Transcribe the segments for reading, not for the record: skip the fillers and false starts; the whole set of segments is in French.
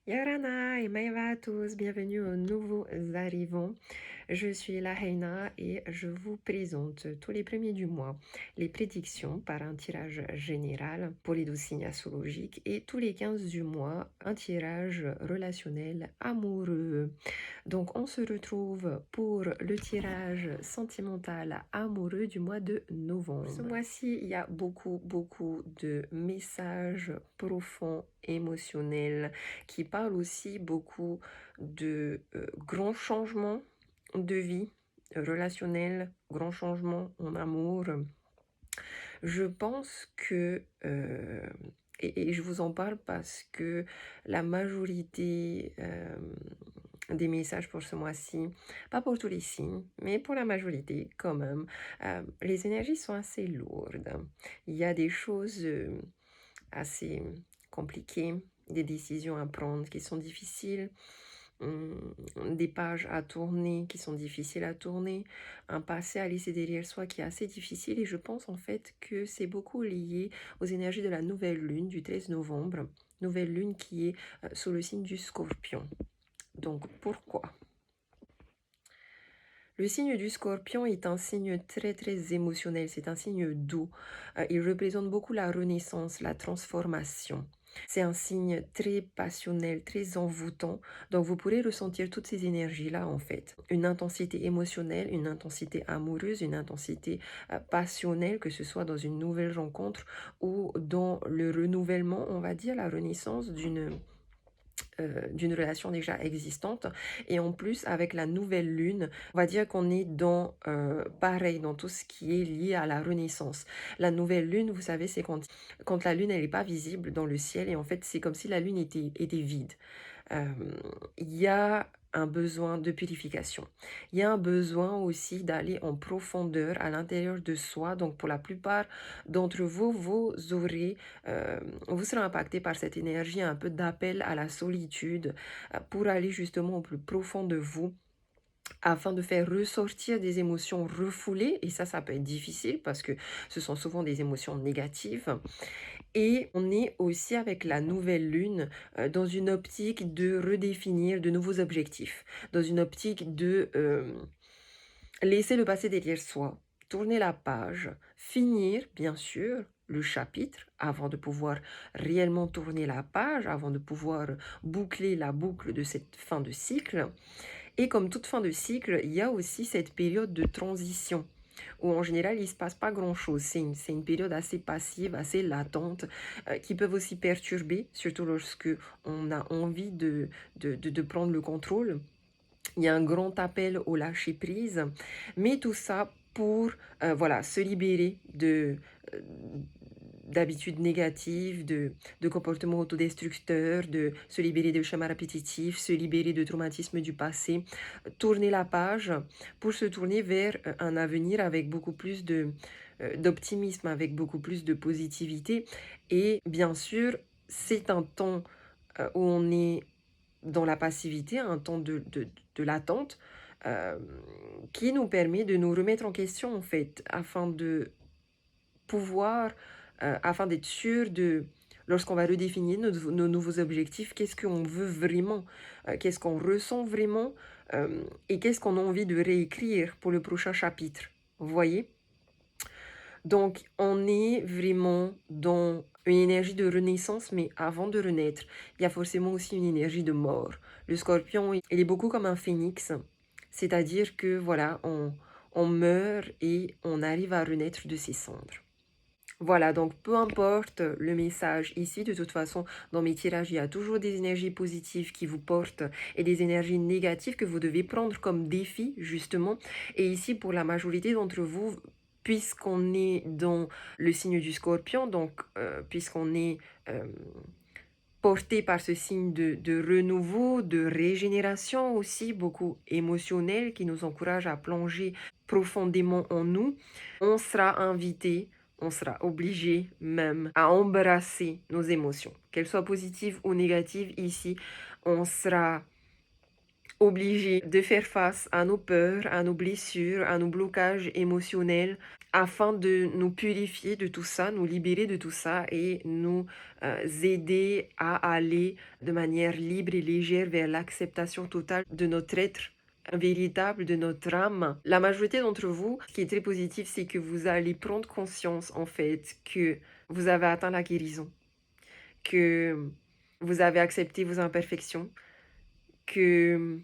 Yorana et Maeva à tous, bienvenue aux nouveaux arrivants. Je suis la Heina et je vous présente tous les premiers du mois les prédictions par un tirage général pour les 12 signes astrologiques et tous les 15 du mois un tirage relationnel amoureux. Donc on se retrouve pour le tirage sentimental amoureux du mois de novembre. Ce mois-ci, il y a beaucoup de messages profonds, émotionnels, qui parlent aussi beaucoup de grands changements de vie relationnels, grands changements en amour. Je pense que et je vous en parle parce que la majorité des messages pour ce mois-ci, pas pour tous les signes, mais pour la majorité quand même, les énergies sont assez lourdes. Il y a des choses assez compliquées, des décisions à prendre qui sont difficiles, des pages à tourner qui sont difficiles à tourner, un passé à laisser derrière soi qui est assez difficile et je pense en fait que c'est beaucoup lié aux énergies de la nouvelle lune du 13 novembre, nouvelle lune qui est sous le signe du Scorpion. Donc pourquoi? Le signe du Scorpion est un signe très émotionnel, c'est un signe doux. Il représente beaucoup la renaissance, la transformation. C'est un signe très passionnel, très envoûtant. Donc vous pourrez ressentir toutes ces énergies-là en fait. Une intensité émotionnelle, une intensité amoureuse, une intensité passionnelle, que ce soit dans une nouvelle rencontre ou dans le renouvellement, on va dire, la renaissance d'une relation déjà existante et en plus avec la nouvelle lune on va dire qu'on est dans pareil dans tout ce qui est lié à la renaissance. La nouvelle lune, vous savez, c'est quand la lune elle n'est pas visible dans le ciel et en fait c'est comme si la lune était vide. Il y a un besoin de purification. Il y a un besoin aussi d'aller en profondeur à l'intérieur de soi. Donc, pour la plupart d'entre vous, vous serez impacté par cette énergie un peu d'appel à la solitude pour aller justement au plus profond de vous afin de faire ressortir des émotions refoulées. Et ça peut être difficile parce que ce sont souvent des émotions négatives. Et on est aussi avec la nouvelle lune dans une optique de redéfinir de nouveaux objectifs, dans une optique de laisser le passé derrière soi, tourner la page, finir bien sûr le chapitre avant de pouvoir réellement tourner la page, avant de pouvoir boucler la boucle de cette fin de cycle. Et comme toute fin de cycle, il y a aussi cette période de transition où en général il ne se passe pas grand-chose. C'est une période assez passive, assez latente, qui peuvent aussi perturber, surtout lorsque on a envie de prendre le contrôle. Il y a un grand appel au lâcher-prise, mais tout ça pour voilà, se libérer euh, d'habitudes négatives, de comportements autodestructeurs, de se libérer de schémas répétitifs, se libérer de traumatismes du passé, tourner la page pour se tourner vers un avenir avec beaucoup plus d'optimisme, avec beaucoup plus de positivité. Et bien sûr, c'est un temps où on est dans la passivité, un temps de l'attente euh, qui nous permet de nous remettre en question en fait, afin d'être sûr de, lorsqu'on va redéfinir nos nouveaux objectifs, qu'est-ce qu'on veut vraiment, qu'est-ce qu'on ressent vraiment et qu'est-ce qu'on a envie de réécrire pour le prochain chapitre. Vous voyez? Donc, on est vraiment dans une énergie de renaissance, mais avant de renaître, il y a forcément aussi une énergie de mort. Le scorpion, il est beaucoup comme un phénix, c'est-à-dire que voilà, on meurt et on arrive à renaître de ses cendres. Voilà, donc peu importe le message ici, de toute façon, dans mes tirages, il y a toujours des énergies positives qui vous portent et des énergies négatives que vous devez prendre comme défi, justement. Et ici, pour la majorité d'entre vous, puisqu'on est dans le signe du Scorpion, donc puisqu'on est porté par ce signe de renouveau, de régénération aussi, beaucoup émotionnel, qui nous encourage à plonger profondément en nous, on sera invité, on sera obligé même à embrasser nos émotions, qu'elles soient positives ou négatives. Ici, on sera obligé de faire face à nos peurs, à nos blessures, à nos blocages émotionnels, afin de nous purifier de tout ça, nous libérer de tout ça et nous aider à aller de manière libre et légère vers l'acceptation totale de notre être véritable, de notre âme. La majorité d'entre vous, ce qui est très positif, c'est que vous allez prendre conscience en fait que vous avez atteint la guérison, que vous avez accepté vos imperfections, que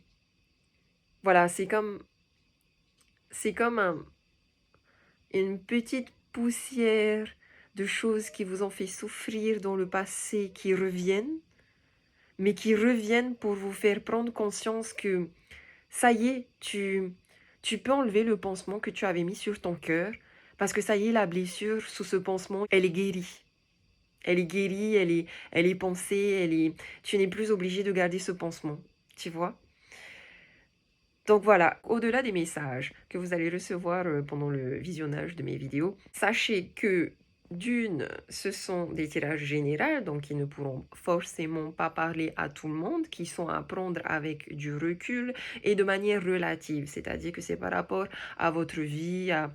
voilà, c'est comme une petite poussière de choses qui vous ont fait souffrir dans le passé qui reviennent, mais qui reviennent pour vous faire prendre conscience que ça y est, tu peux enlever le pansement que tu avais mis sur ton cœur, parce que ça y est, la blessure sous ce pansement, elle est guérie. Elle est guérie, elle est pansée, tu n'es plus obligé de garder ce pansement, tu vois? Donc voilà, au-delà des messages que vous allez recevoir pendant le visionnage de mes vidéos, sachez que d'une, ce sont des tirages généraux, donc ils ne pourront forcément pas parler à tout le monde, qui sont à prendre avec du recul et de manière relative, c'est-à-dire que c'est par rapport à votre vie, à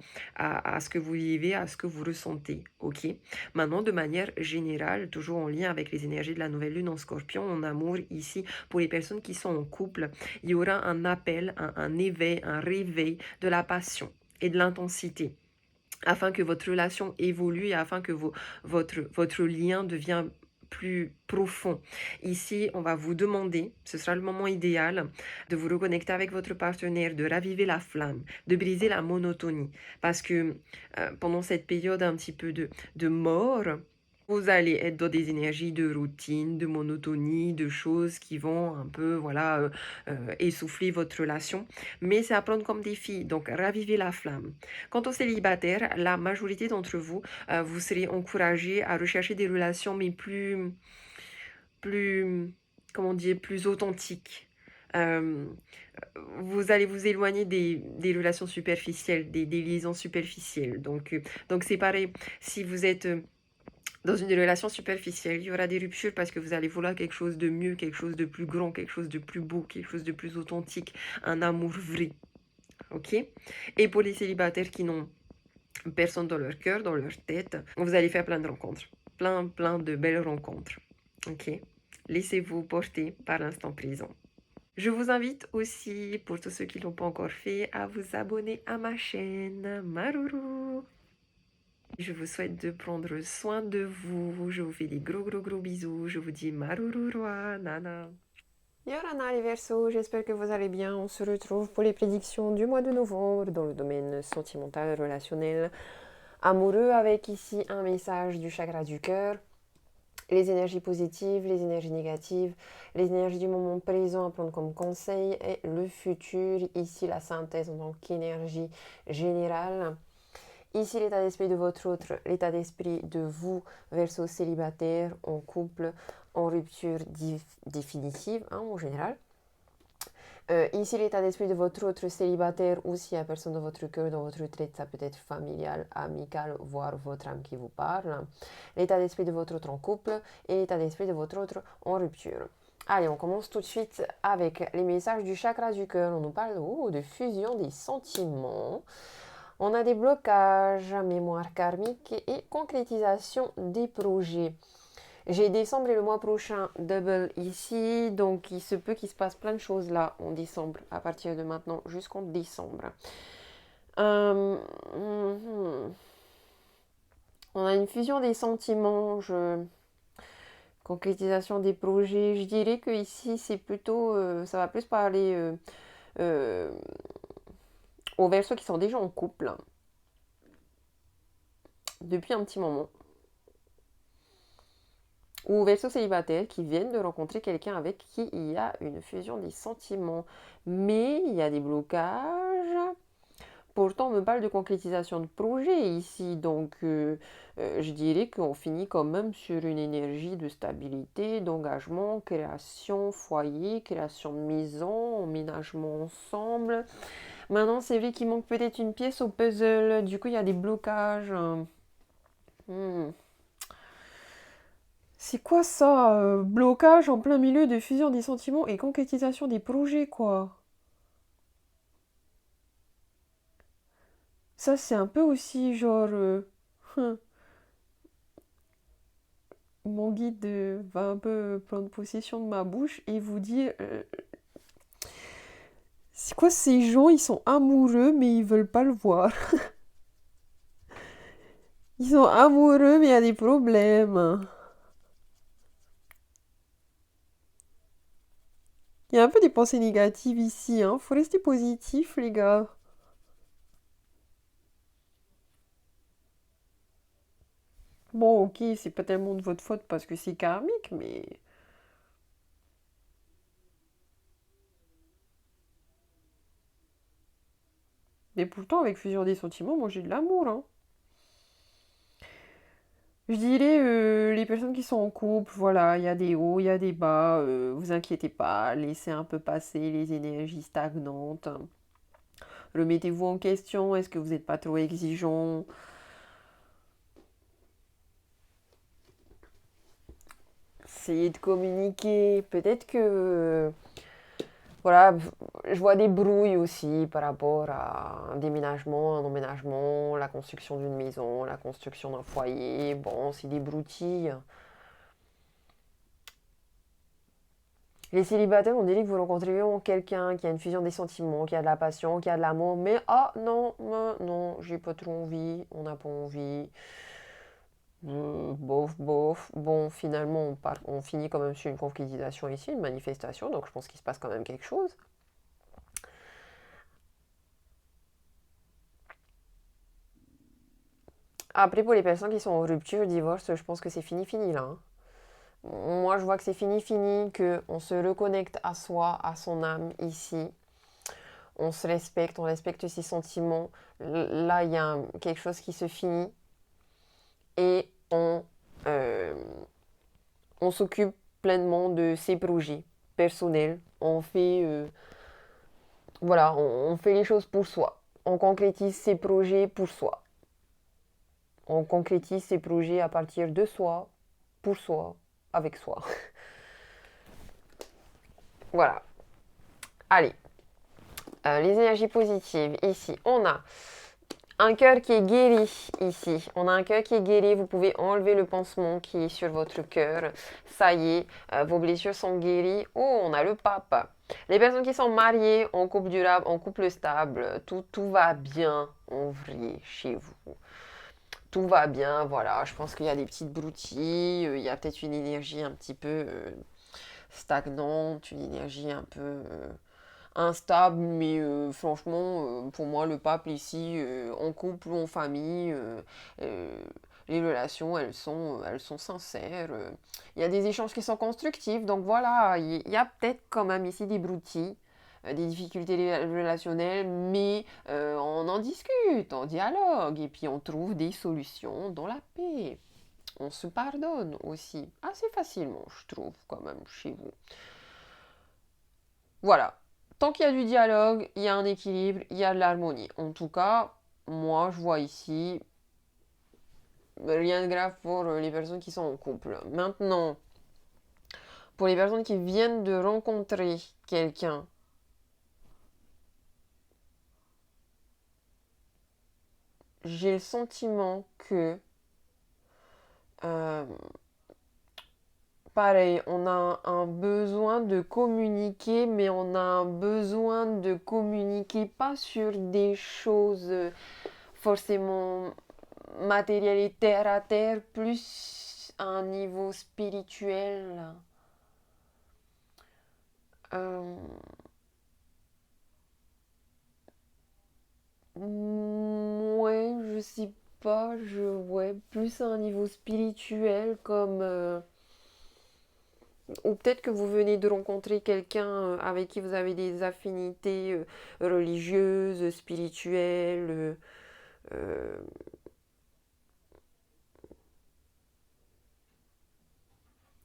ce que vous vivez, à ce que vous ressentez, ok? Maintenant, de manière générale, toujours en lien avec les énergies de la nouvelle lune en scorpion, en amour, ici, pour les personnes qui sont en couple, il y aura un appel, un éveil, un réveil de la passion et de l'intensité afin que votre relation évolue et afin que votre lien devienne plus profond. Ici, on va vous demander, ce sera le moment idéal, de vous reconnecter avec votre partenaire, de raviver la flamme, de briser la monotonie. Parce que pendant cette période un petit peu de mort, vous allez être dans des énergies de routine, de monotonie, de choses qui vont un peu, voilà, essouffler votre relation. Mais c'est à prendre comme défi, donc ravivez la flamme. Quant aux célibataires, la majorité d'entre vous, vous serez encouragés à rechercher des relations, mais plus, comment dire, plus authentiques. Vous allez vous éloigner des relations superficielles, des liaisons superficielles. Donc c'est pareil, si vous êtes dans une relation superficielle, il y aura des ruptures parce que vous allez vouloir quelque chose de mieux, quelque chose de plus grand, quelque chose de plus beau, quelque chose de plus authentique, un amour vrai. Ok? Et pour les célibataires qui n'ont personne dans leur cœur, dans leur tête, vous allez faire plein de rencontres. Plein de belles rencontres. Ok? Laissez-vous porter par l'instant présent. Je vous invite aussi, pour tous ceux qui ne l'ont pas encore fait, à vous abonner à ma chaîne Maruru. Je vous souhaite de prendre soin de vous. Je vous fais des gros bisous. Je vous dis Marururua, Nana. Yorana les Verseaux, j'espère que vous allez bien. On se retrouve pour les prédictions du mois de novembre dans le domaine sentimental, relationnel, amoureux, avec ici un message du chakra du cœur. Les énergies positives, les énergies négatives, les énergies du moment présent à prendre comme conseil et le futur. Ici la synthèse en tant qu'énergie générale. Ici, l'état d'esprit de votre autre, l'état d'esprit de vous, verso célibataire, en couple, en rupture définitive, en général. Ici, l'état d'esprit de votre autre célibataire ou s'il n'y a personne dans votre cœur, dans votre tête, ça peut être familial, amical, voire votre âme qui vous parle. L'état d'esprit de votre autre en couple et l'état d'esprit de votre autre en rupture. Allez, on commence tout de suite avec les messages du chakra du cœur. On nous parle de fusion des sentiments. On a des blocages, mémoire karmique et concrétisation des projets. J'ai décembre et le mois prochain double ici, donc il se peut qu'il se passe plein de choses là en décembre, à partir de maintenant jusqu'en décembre. On a une fusion des sentiments, concrétisation des projets. Je dirais que ici c'est plutôt, ça va plus parler aux Verseaux qui sont déjà en couple depuis un petit moment, ou aux Verseaux célibataires qui viennent de rencontrer quelqu'un avec qui il y a une fusion des sentiments, mais il y a des blocages. Pourtant, on me parle de concrétisation de projet ici, donc je dirais qu'on finit quand même sur une énergie de stabilité, d'engagement, création, foyer, création de maison, emménagement ensemble. Maintenant, c'est vrai qu'il manque peut-être une pièce au puzzle, du coup, il y a des blocages. C'est quoi ça, blocage en plein milieu de fusion des sentiments et concrétisation des projets, quoi. Ça, c'est un peu aussi genre... mon guide va un peu prendre possession de ma bouche et vous dire... c'est quoi ces gens? Ils sont amoureux, mais ils veulent pas le voir. Ils sont amoureux, mais il y a des problèmes. Il y a un peu des pensées négatives ici, hein. Faut rester positif, les gars. Bon, ok, c'est pas tellement de votre faute parce que c'est karmique, mais... Mais pourtant, avec Fusion des sentiments, moi j'ai de l'amour, hein. Je dirais, les personnes qui sont en couple, voilà, il y a des hauts, il y a des bas, vous inquiétez pas, laissez un peu passer les énergies stagnantes. Remettez-vous en question, est-ce que vous n'êtes pas trop exigeant? Essayez de communiquer, peut-être que voilà, je vois des brouilles aussi par rapport à un déménagement, un emménagement, la construction d'une maison, la construction d'un foyer. Bon, c'est des broutilles. Les célibataires, on dirait que vous rencontrez vraiment quelqu'un qui a une fusion des sentiments, qui a de la passion, qui a de l'amour, mais ah non, non, non, j'ai pas trop envie, on n'a pas envie. Bof, bof. Bon, finalement, on finit quand même sur une concrétisation ici, une manifestation, donc je pense qu'il se passe quand même quelque chose. Après, pour les personnes qui sont en rupture, divorce, je pense que c'est fini, fini là, hein. Moi, je vois que c'est fini, fini, que on se reconnecte à soi, à son âme ici. On se respecte, on respecte ses sentiments. Là, il y a quelque chose qui se finit et euh, on s'occupe pleinement de ses projets personnels. On fait, voilà, on fait les choses pour soi. On concrétise ses projets pour soi. On concrétise ses projets à partir de soi, pour soi, avec soi. Voilà. Allez, les énergies positives. Ici, on a un cœur qui est guéri ici. On a un cœur qui est guéri. Vous pouvez enlever le pansement qui est sur votre cœur. Ça y est, vos blessures sont guéries. Oh, on a le pape. Les personnes qui sont mariées, en couple durable, en couple stable, tout va bien en vrai chez vous. Tout va bien, voilà. Je pense qu'il y a des petites broutilles. Il y a peut-être une énergie un petit peu stagnante, une énergie un peu instable, mais franchement, pour moi, le pape ici, en couple ou en famille, euh, les relations, elles sont sincères. Il y a des échanges qui sont constructifs, donc voilà, il y a peut-être quand même ici des broutilles, des difficultés relationnelles, mais on en discute, on dialogue, et puis on trouve des solutions dans la paix. On se pardonne aussi, assez facilement, je trouve, quand même, chez vous. Voilà. Tant qu'il y a du dialogue, il y a un équilibre, il y a de l'harmonie. En tout cas, moi, je vois ici rien de grave pour les personnes qui sont en couple. Maintenant, pour les personnes qui viennent de rencontrer quelqu'un, j'ai le sentiment que, euh, pareil, on a un besoin de communiquer, mais on a un besoin de communiquer pas sur des choses forcément matériel et terre à terre, plus à un niveau spirituel. Euh, ouais, je sais pas, ouais, plus à un niveau spirituel comme ou peut-être que vous venez de rencontrer quelqu'un avec qui vous avez des affinités religieuses, spirituelles, euh,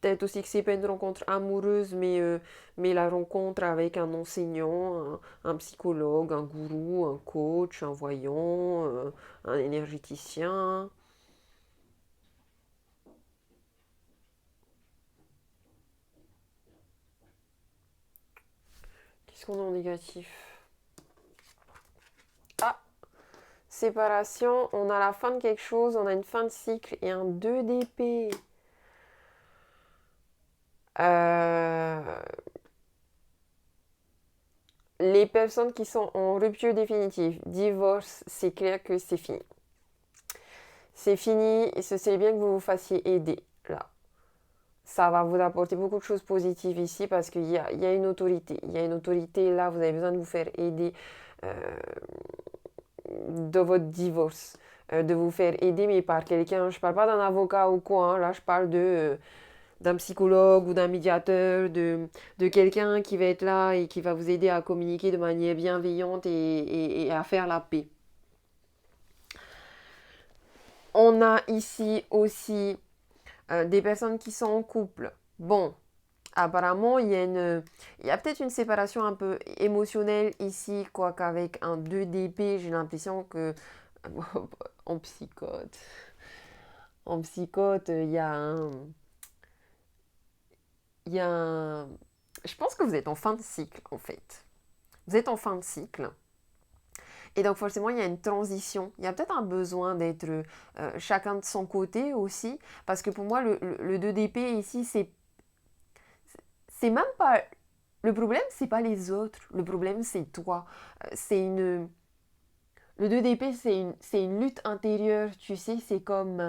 peut-être aussi que c'est pas une rencontre amoureuse, mais la rencontre avec un enseignant, un psychologue, un gourou, un coach, un voyant, un énergéticien. Qu'est-ce qu'on a en négatif? Ah, séparation, on a la fin de quelque chose, on a une fin de cycle et un 2 d'épée. Les personnes qui sont en rupture définitive, divorce, c'est clair que c'est fini. C'est fini et ce serait bien que vous vous fassiez aider là. Ça va vous apporter beaucoup de choses positives ici parce qu'il y a une autorité. Il y a une autorité là, vous avez besoin de vous faire aider de votre divorce. De vous faire aider, mais par quelqu'un. Je ne parle pas d'un avocat ou quoi, hein, là je parle d'un psychologue ou d'un médiateur, de quelqu'un qui va être là et qui va vous aider à communiquer de manière bienveillante et à faire la paix. On a ici aussi des personnes qui sont en couple. Bon, apparemment, il y a peut-être une séparation un peu émotionnelle ici, quoiqu'avec un 2 d'épée, j'ai l'impression que en psychote, il y a je pense que vous êtes en fin de cycle, en fait. Vous êtes en fin de cycle. Et donc forcément, il y a une transition. Il y a peut-être un besoin d'être chacun de son côté aussi. Parce que pour moi, le 2 d'épée ici, c'est même pas... Le problème, c'est pas les autres. Le problème, c'est toi. Le 2 d'épée, c'est une lutte intérieure. Tu sais, c'est comme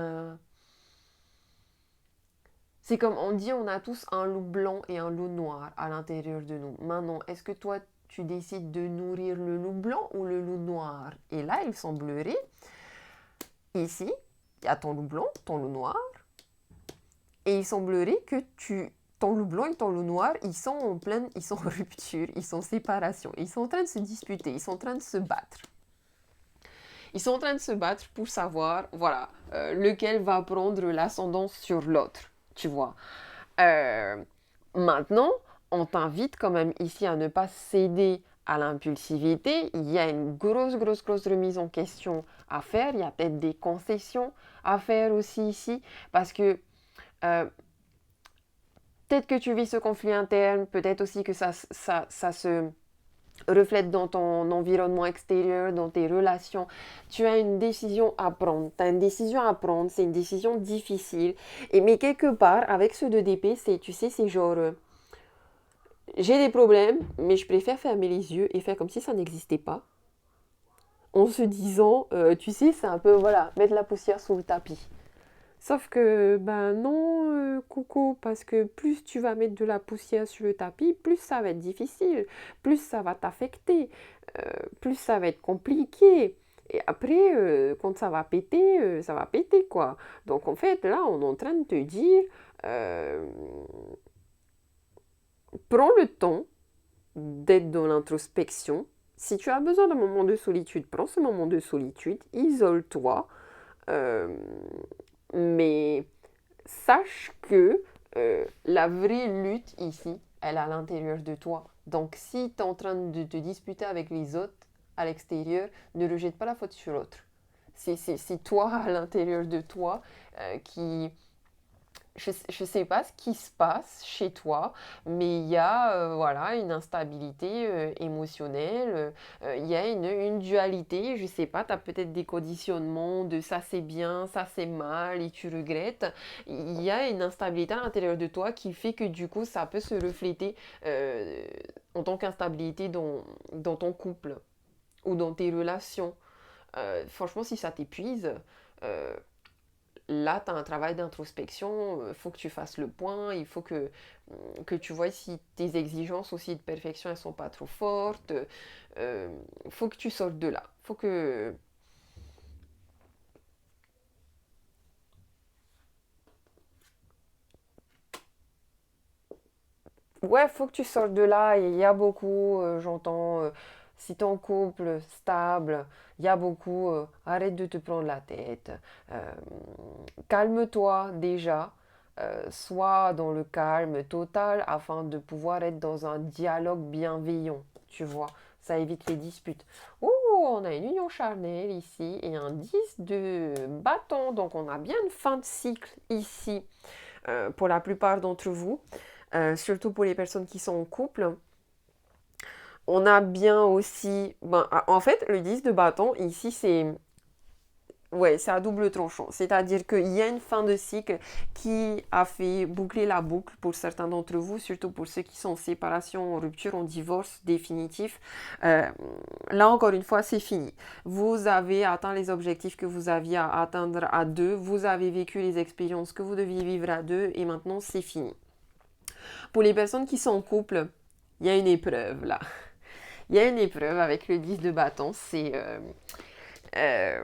on dit, on a tous un loup blanc et un loup noir à l'intérieur de nous. Maintenant, est-ce que toi, tu décides de nourrir le loup blanc ou le loup noir? Et là, il semblerait, ici, il y a ton loup blanc, ton loup noir, et il semblerait que ton loup blanc et ton loup noir, ils sont en rupture, ils sont en séparation, ils sont en train de se disputer, ils sont en train de se battre. Ils sont en train de se battre pour savoir, voilà, lequel va prendre l'ascendance sur l'autre. Tu vois. Maintenant, on t'invite quand même ici à ne pas céder à l'impulsivité. Il y a une grosse remise en question à faire. Il y a peut-être des concessions à faire aussi ici. Parce que peut-être que tu vis ce conflit interne, peut-être aussi que ça se reflète dans ton environnement extérieur, dans tes relations. Tu as une décision à prendre. Tu as une décision à prendre. C'est une décision difficile. Mais quelque part, avec ce 2 d'épée, tu sais, c'est genre... j'ai des problèmes, mais je préfère fermer les yeux et faire comme si ça n'existait pas. En se disant, tu sais, c'est un peu, voilà, mettre la poussière sous le tapis. Sauf que, ben non, Coco, parce que plus tu vas mettre de la poussière sur le tapis, plus ça va être difficile, plus ça va t'affecter, plus ça va être compliqué. Et après, quand ça va péter, quoi. Donc en fait, là, on est en train de te dire, prends le temps d'être dans l'introspection. Si tu as besoin d'un moment de solitude, prends ce moment de solitude, isole-toi. Mais sache que la vraie lutte ici, elle est à l'intérieur de toi. Donc si tu es en train de te disputer avec les autres à l'extérieur, ne rejette pas la faute sur l'autre. C'est toi à l'intérieur de toi qui... Je ne sais pas ce qui se passe chez toi, mais il y a voilà, une instabilité émotionnelle, il y a une dualité, je ne sais pas, tu as peut-être des conditionnements de ça c'est bien, ça c'est mal et tu regrettes. Il y a une instabilité à l'intérieur de toi qui fait que du coup ça peut se refléter en tant qu'instabilité dans ton couple ou dans tes relations. Franchement, si ça t'épuise, là, tu as un travail d'introspection, il faut que tu fasses le point, il faut que tu vois si tes exigences aussi de perfection, elles sont pas trop fortes. Il faut que tu sortes de là. Faut que... Ouais, faut que tu sortes de là. Il y a beaucoup, j'entends, si t'es en couple stable, il y a beaucoup, arrête de te prendre la tête. euh, Calme-toi déjà. Sois dans le calme total afin de pouvoir être dans un dialogue bienveillant, tu vois. Ça évite les disputes. Oh, on a une union charnelle ici et un 10 de bâton. Donc on a bien une fin de cycle ici pour la plupart d'entre vous. Surtout pour les personnes qui sont en couple. On a bien aussi... Ben, en fait, le 10 de bâton, ici, c'est Ouais, c'est à double tranchant. C'est-à-dire qu'il y a une fin de cycle qui a fait boucler la boucle pour certains d'entre vous, surtout pour ceux qui sont en séparation, en rupture, en divorce définitif. Euh, Là, encore une fois, c'est fini. Vous avez atteint les objectifs que vous aviez à atteindre à deux. Vous avez vécu les expériences que vous deviez vivre à deux et maintenant, c'est fini. Pour les personnes qui sont en couple, il y a une épreuve là. Il y a une épreuve avec le 10 de bâton. Euh,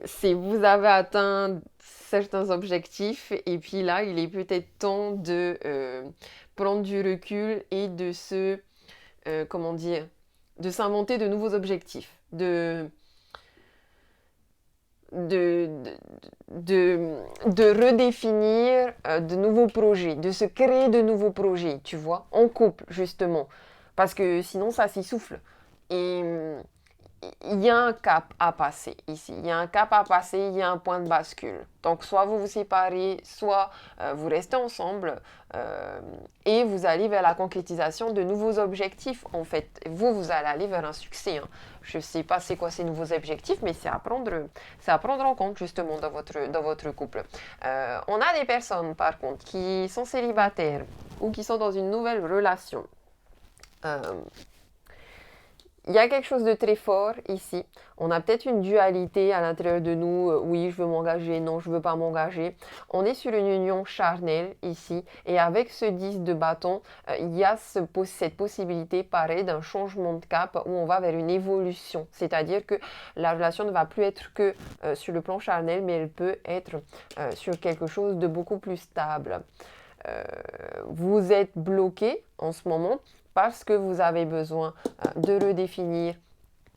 c'est vous avez atteint certains objectifs et puis là, il est peut-être temps de prendre du recul et de comment dire, de s'inventer de nouveaux objectifs, de, de redéfinir de nouveaux projets, de se créer de nouveaux projets, tu vois, en couple, justement. Parce que sinon, ça s'essouffle. Et il y a un cap à passer ici. Il y a un cap à passer, il y a un point de bascule. Donc, soit vous vous séparez, soit vous restez ensemble euh, et vous allez vers la concrétisation de nouveaux objectifs. En fait, vous allez aller vers un succès. Hein. Je ne sais pas c'est quoi ces nouveaux objectifs, mais c'est à prendre en compte justement dans votre couple. On a des personnes, par contre, qui sont célibataires ou qui sont dans une nouvelle relation. Euh, Il y a quelque chose de très fort ici. On a peut-être une dualité à l'intérieur de nous. Oui, je veux m'engager, non, je veux pas m'engager. On est sur une union charnelle ici. Et avec ce 10 de bâton, il y a cette possibilité, pareil, d'un changement de cap où on va vers une évolution. C'est-à-dire que la relation ne va plus être que sur le plan charnel, mais elle peut être sur quelque chose de beaucoup plus stable. Vous êtes bloqué en ce moment parce que vous avez besoin de redéfinir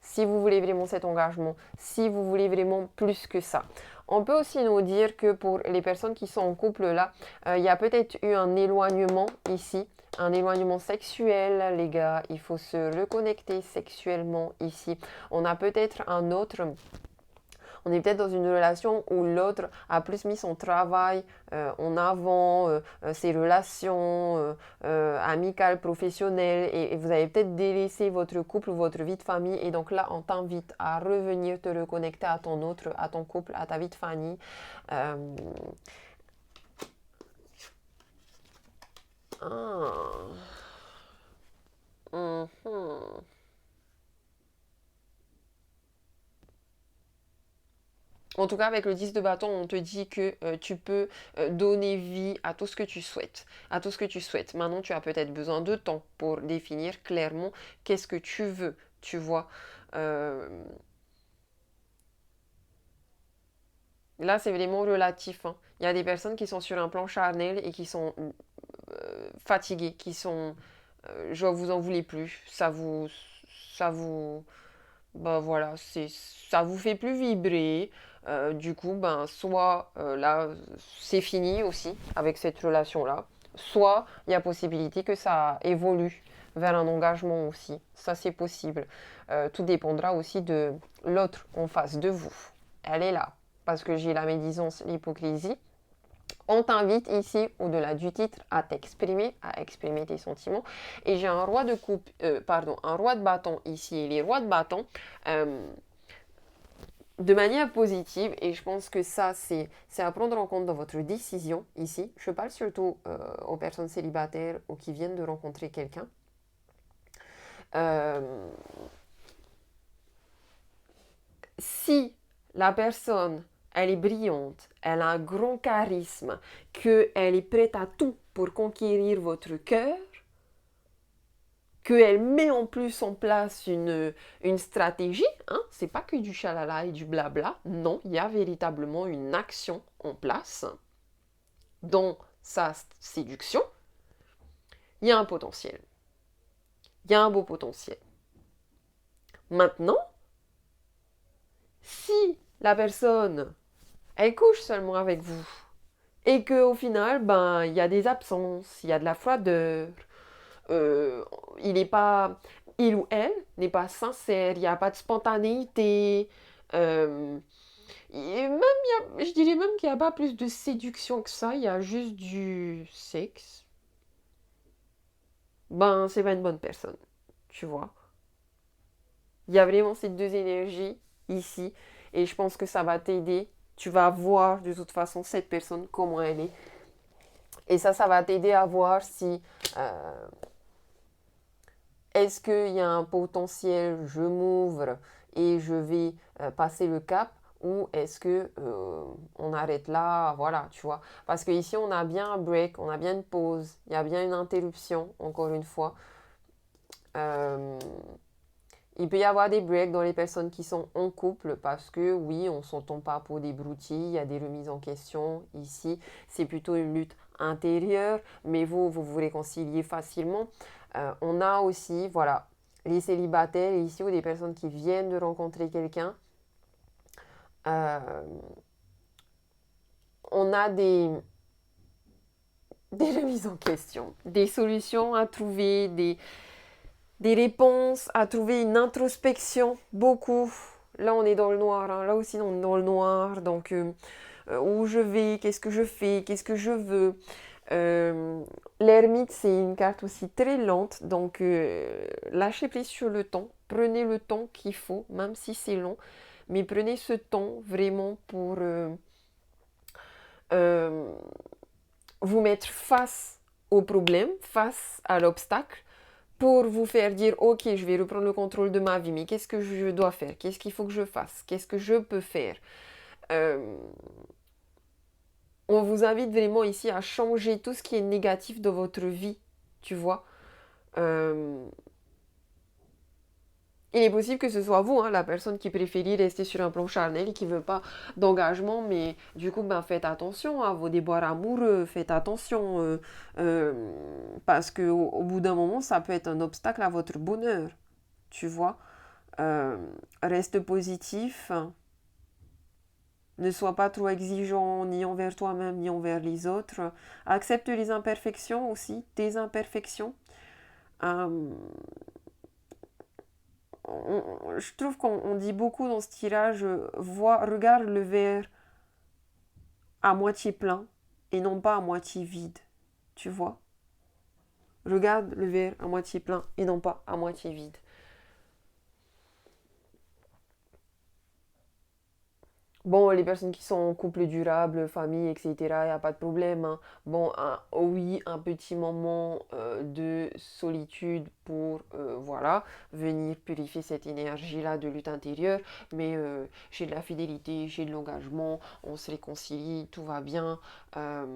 si vous voulez vraiment cet engagement, si vous voulez vraiment plus que ça. On peut aussi nous dire que pour les personnes qui sont en couple là, il y a peut-être eu un éloignement ici, un éloignement sexuel, les gars. Il faut se reconnecter sexuellement ici. On a peut-être on est peut-être dans une relation où l'autre a plus mis son travail en avant, ses relations amicales, professionnelles, et vous avez peut-être délaissé votre couple, votre vie de famille, et donc là, on t'invite à revenir te reconnecter à à ton couple, à ta vie de famille. Euh, ah. Mhm. En tout cas, avec le 10 de bâton, on te dit que tu peux donner vie à tout ce que tu souhaites. À tout ce que tu souhaites. Maintenant, tu as peut-être besoin de temps pour définir clairement qu'est-ce que tu veux, tu vois. Euh, Là, c'est vraiment relatif. Hein. Il y a des personnes qui sont sur un plan charnel et qui sont fatiguées, qui sont... je vous en voulez plus. Ça vous... Ben voilà, ça vous fait plus vibrer. Du coup, ben soit là, c'est fini aussi avec cette relation-là, soit il y a possibilité que ça évolue vers un engagement aussi. Ça, c'est possible. Tout dépendra aussi de l'autre en face de vous. Elle est là. Parce que j'ai la médisance, l'hypocrisie. On t'invite ici, au-delà du titre, à exprimer tes sentiments. Et j'ai un roi de coupe, un roi de bâton ici. Et les rois de bâton, euh, de manière positive, et je pense que ça, c'est à prendre en compte dans votre décision ici. Je parle surtout aux personnes célibataires ou qui viennent de rencontrer quelqu'un. Euh, Si la personne, elle est brillante, elle a un grand charisme, qu'elle est prête à tout pour conquérir votre cœur, qu'elle met en plus en place une stratégie, hein, c'est pas que du chalala et du blabla, non, il y a véritablement une action en place dans sa séduction, il y a un potentiel, il y a un beau potentiel. Maintenant, si la personne, elle couche seulement avec vous, et qu'au final, ben, il y a des absences, il y a de la froideur, euh, il n'est pas, il ou elle n'est pas sincère, il n'y a pas de spontanéité. euh, et même, je dirais même qu'il n'y a pas plus de séduction que ça, il y a juste du sexe. Ben, c'est pas une bonne personne, tu vois. Il y a vraiment ces deux énergies ici. Et je pense que ça va t'aider. Tu vas voir de toute façon cette personne, comment elle est. Et ça va t'aider à voir si est-ce qu'il y a un potentiel, je m'ouvre et je vais passer le cap, ou est-ce que on arrête là, voilà, tu vois. Parce que ici on a bien un break, on a bien une pause, il y a bien une interruption, encore une fois. Euh, il peut y avoir des breaks dans les personnes qui sont en couple parce que oui, on ne s'entend pas pour des broutilles, il y a des remises en question ici. C'est plutôt une lutte intérieure, mais vous réconciliez facilement. On a aussi, voilà, les célibataires ici ou des personnes qui viennent de rencontrer quelqu'un. Euh, on a des remises en question, des solutions à trouver, des réponses, à trouver une introspection, beaucoup. Là, on est dans le noir, hein. Là aussi, on est dans le noir. Donc, où je vais, qu'est-ce que je fais, qu'est-ce que je veux. L'ermite, c'est une carte aussi très lente. Donc, lâchez prise sur le temps. Prenez le temps qu'il faut, même si c'est long. Mais prenez ce temps vraiment pour euh, vous mettre face au problème, face à l'obstacle, pour vous faire dire, ok, je vais reprendre le contrôle de ma vie, mais qu'est-ce que je dois faire? Qu'est-ce qu'il faut que je fasse? Qu'est-ce que je peux faire? Euh, on vous invite vraiment ici à changer tout ce qui est négatif dans votre vie, tu vois. Euh, il est possible que ce soit vous, hein, la personne qui préfère rester sur un plan charnel, qui ne veut pas d'engagement, mais du coup, ben, faites attention à vos déboires amoureux, faites attention, parce qu'au bout d'un moment, ça peut être un obstacle à votre bonheur, tu vois. Euh, reste positif, ne sois pas trop exigeant ni envers toi-même ni envers les autres. Accepte les imperfections aussi, tes imperfections. Euh, je trouve qu'on dit beaucoup dans ce tirage, regarde le verre à moitié plein et non pas à moitié vide, tu vois. Regarde le verre à moitié plein et non pas à moitié vide. Bon, les personnes qui sont en couple durable, famille, etc., il n'y a pas de problème, hein. Bon, oui, un petit moment de solitude pour, voilà, venir purifier cette énergie-là de lutte intérieure. Mais j'ai de la fidélité, j'ai de l'engagement, on se réconcilie, tout va bien. Euh,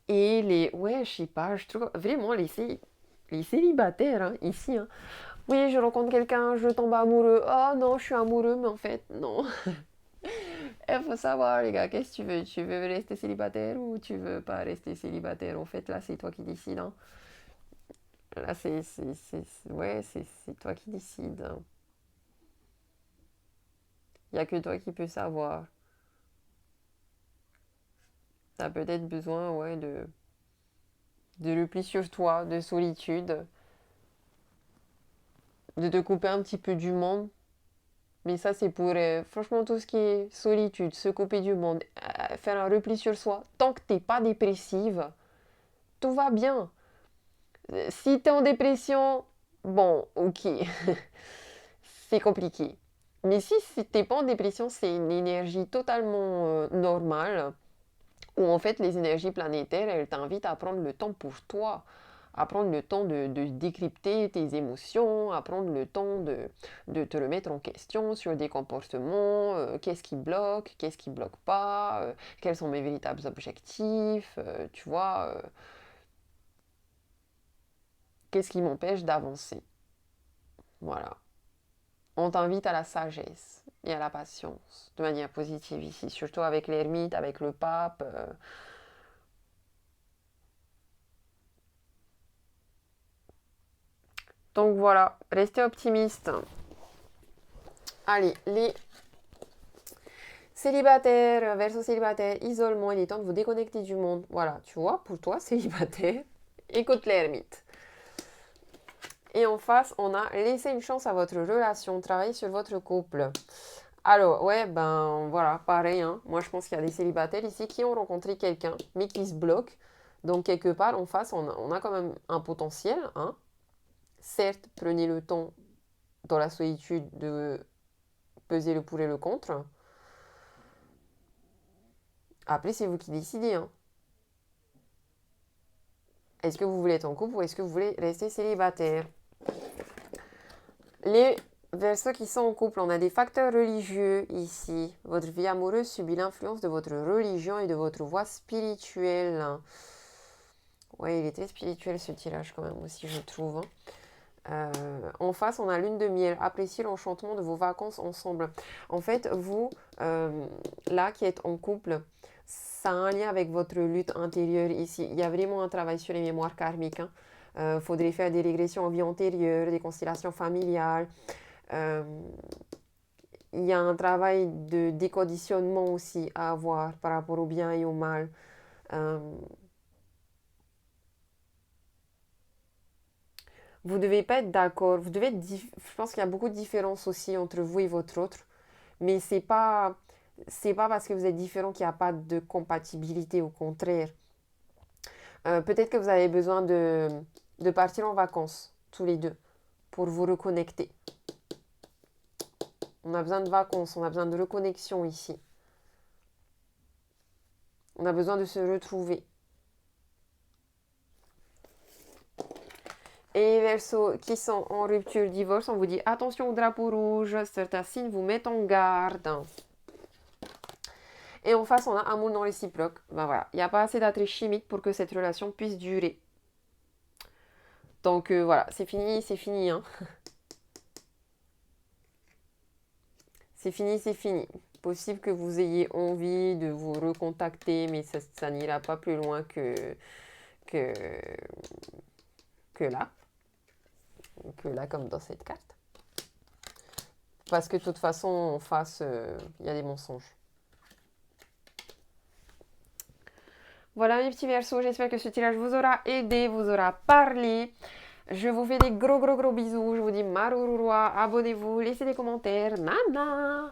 ouais, je sais pas, je trouve vraiment les célibataires, hein, ici, hein. Oui, je rencontre quelqu'un, je tombe amoureux. Oh non, je suis amoureux, mais en fait, non. Il faut savoir, les gars, qu'est-ce que tu veux? Tu veux rester célibataire ou tu veux pas rester célibataire? En fait, là, c'est toi qui décides, hein. Là, ouais, c'est toi qui décides, hein. Il n'y a que toi qui peux savoir. Tu as peut-être besoin, ouais, de repli sur toi, de solitude, de te couper un petit peu du monde. Mais ça, c'est pour, franchement, tout ce qui est solitude, se couper du monde, faire un repli sur soi. Tant que t'es pas dépressive, tout va bien. Si tu es en dépression, bon, ok, c'est compliqué. Mais si t'es pas en dépression, c'est une énergie totalement normale, où en fait les énergies planétaires, elles t'invitent à prendre le temps pour toi, à prendre le temps de décrypter tes émotions, à prendre le temps de te remettre en question sur des comportements, qu'est-ce qui bloque pas, quels sont mes véritables objectifs, tu vois, qu'est-ce qui m'empêche d'avancer. Voilà. On t'invite à la sagesse et à la patience de manière positive ici, surtout avec l'ermite, avec le pape. Donc voilà, restez optimiste. Allez, les célibataires versus célibataires, isolement, il est temps de vous déconnecter du monde. Voilà, tu vois, pour toi, célibataire, écoute l'ermite. Et en face, on a laissé une chance à votre relation, travailler sur votre couple. Alors, ouais, ben voilà, pareil, hein. Moi, je pense qu'il y a des célibataires ici qui ont rencontré quelqu'un, mais qui se bloquent. Donc, quelque part, en face, on a quand même un potentiel, hein. Certes, prenez le temps dans la solitude de peser le pour et le contre. Après, c'est vous qui décidez, hein. Est-ce que vous voulez être en couple ou est-ce que vous voulez rester célibataire? Les Verseaux qui sont en couple, on a des facteurs religieux ici. Votre vie amoureuse subit l'influence de votre religion et de votre voie spirituelle. Ouais, il est très spirituel ce tirage quand même aussi, je trouve, hein. En face, on a lune de miel. Appréciez l'enchantement de vos vacances ensemble. En fait, vous, là qui êtes en couple, ça a un lien avec votre lutte intérieure ici. Il y a vraiment un travail sur les mémoires karmiques, hein. Faudrait faire des régressions en vie antérieure, des constellations familiales. Euh, il y a un travail de déconditionnement aussi à avoir par rapport au bien et au mal. Euh, vous devez pas être d'accord. Vous devez je pense qu'il y a beaucoup de différences aussi entre vous et votre autre. Mais c'est pas parce que vous êtes différent qu'il n'y a pas de compatibilité, au contraire. Peut-être que vous avez besoin de partir en vacances, tous les deux, pour vous reconnecter. On a besoin de vacances, on a besoin de reconnexion ici. On a besoin de se retrouver. Et les Verseaux qui sont en rupture, divorce, on vous dit attention au drapeau rouge, certains signes vous mettent en garde. Et en face, on a amour non réciproque. Ben voilà, il n'y a pas assez d'attrait chimique pour que cette relation puisse durer. Donc voilà, c'est fini, hein. C'est fini, c'est fini. Possible que vous ayez envie de vous recontacter, mais ça n'ira pas plus loin que, que là. Que là, comme dans cette carte. Parce que de toute façon, en face, il y a des mensonges. Voilà mes petits Verseaux, j'espère que ce tirage vous aura aidé, vous aura parlé. Je vous fais des gros bisous, je vous dis marururua, abonnez-vous, laissez des commentaires, nana.